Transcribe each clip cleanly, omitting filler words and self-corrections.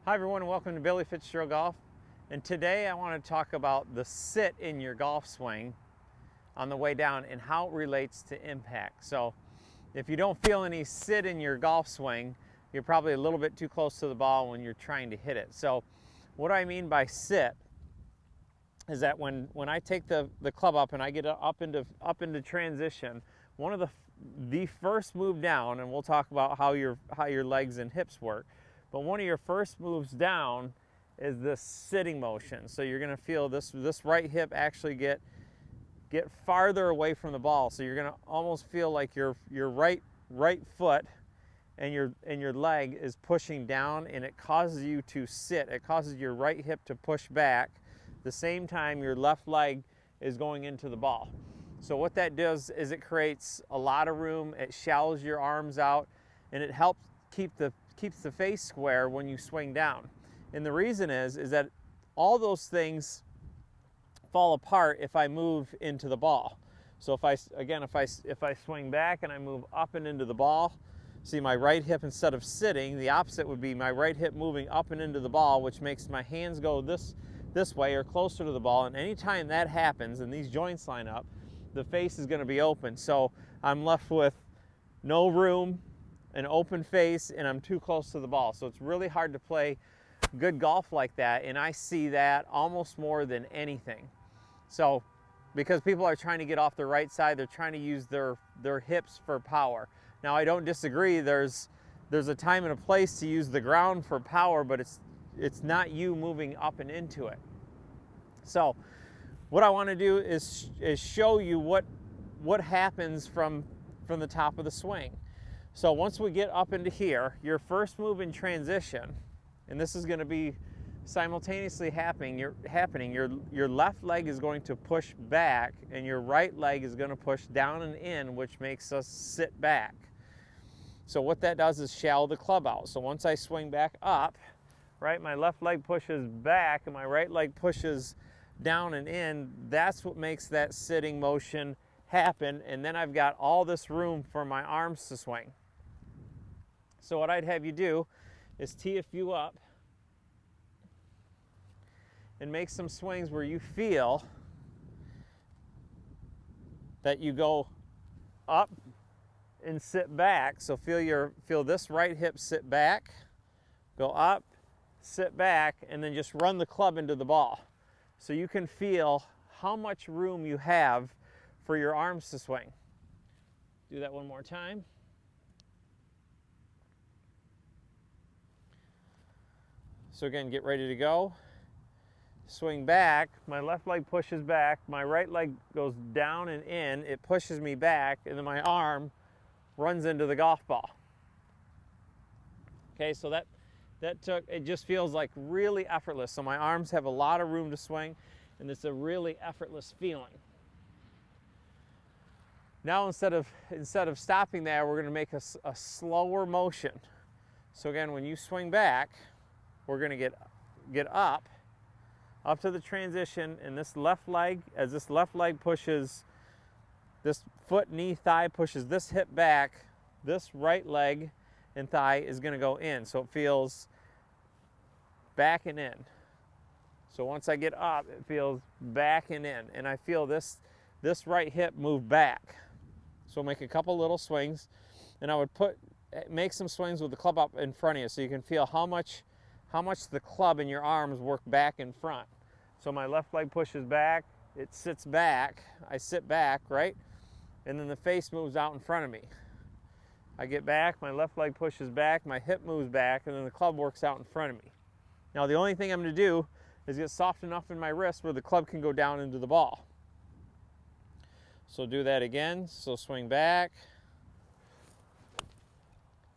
Hi everyone, and welcome to Billy Fitzgerald Golf. And today I want to talk about the sit in your golf swing on the way down and how it relates to impact. So if you don't feel any sit in your golf swing, you're probably a little bit too close to the ball when you're trying to hit it. So what I mean by sit is that when I take the club up and I get up into transition, one of the first move down, and we'll talk about how your legs and hips work, but one of your first moves down is this sitting motion. So you're going to feel this right hip actually get farther away from the ball. So you're going to almost feel like your right foot and your leg is pushing down, and it causes you to sit. It causes your right hip to push back. The same time your left leg is going into the ball. So what that does is it creates a lot of room. It shallows your arms out, and it helps keeps the face square when you swing down. And the reason is that all those things fall apart if I move into the ball. So if I swing back and I move up and into the ball, see my right hip, instead of sitting, the opposite would be my right hip moving up and into the ball, which makes my hands go this way or closer to the ball. And anytime that happens and these joints line up, the face is going to be open. So I'm left with no room, an open face, and I'm too close to the ball. So it's really hard to play good golf like that, and I see that almost more than anything. So because people are trying to get off the right side, they're trying to use their hips for power. Now I don't disagree, there's a time and a place to use the ground for power, but it's not you moving up and into it. So what I want to do is show you what happens from the top of the swing. So once we get up into here, your first move in transition, and this is going to be simultaneously happening, your left leg is going to push back and your right leg is going to push down and in, which makes us sit back. So what that does is shallow the club out. So once I swing back up, right, my left leg pushes back and my right leg pushes down and in. That's what makes that sitting motion happen, and then I've got all this room for my arms to swing. So what I'd have you do is tee a few up and make some swings where you feel that you go up and sit back. So feel this right hip sit back, go up, sit back, and then just run the club into the ball. So you can feel how much room you have for your arms to swing. Do that one more time. So again, get ready to go. Swing back, my left leg pushes back, my right leg goes down and in, it pushes me back, and then my arm runs into the golf ball. Okay, so it just feels like really effortless. So my arms have a lot of room to swing, and it's a really effortless feeling. Now instead of stopping there, we're going to make a slower motion. So again, when you swing back, we're going to get up to the transition, and this left leg, as this left leg pushes, this foot, knee, thigh pushes this hip back, this right leg and thigh is going to go in. So it feels back and in. So once I get up, it feels back and in, and I feel this right hip move back. So make a couple little swings, and I would make some swings with the club up in front of you so you can feel how much the club and your arms work back in front. So my left leg pushes back, it sits back, I sit back, right? And then the face moves out in front of me. I get back, my left leg pushes back, my hip moves back, and then the club works out in front of me. Now the only thing I'm going to do is get soft enough in my wrist where the club can go down into the ball. So do that again. So swing back,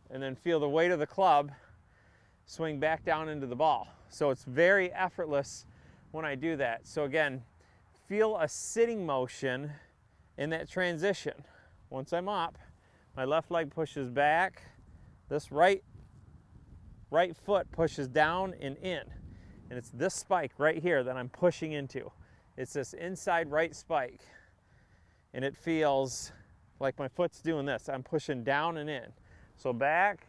and then feel the weight of the club swing back down into the ball. So it's very effortless when I do that. So again, feel a sitting motion in that transition. Once I'm up, my left leg pushes back, this right foot pushes down and in, and it's this spike right here that I'm pushing into. It's this inside right spike, and it feels like my foot's doing this. I'm pushing down and in. So back,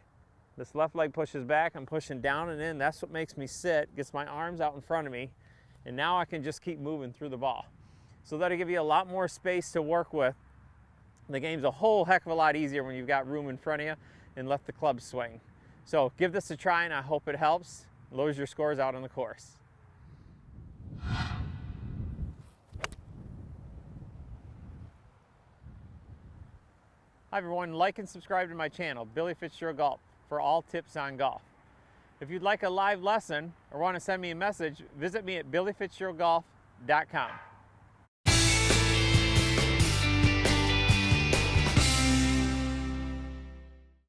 This left leg pushes back, I'm pushing down and in. That's what makes me sit, gets my arms out in front of me, and now I can just keep moving through the ball. So that'll give you a lot more space to work with. The game's a whole heck of a lot easier when you've got room in front of you and let the club swing. So give this a try and I hope it helps. Lowers your scores out on the course. Hi everyone, like and subscribe to my channel, Billy Fitzgerald Golf, for all tips on golf. If you'd like a live lesson or want to send me a message, visit me at billyfitzgeraldgolf.com.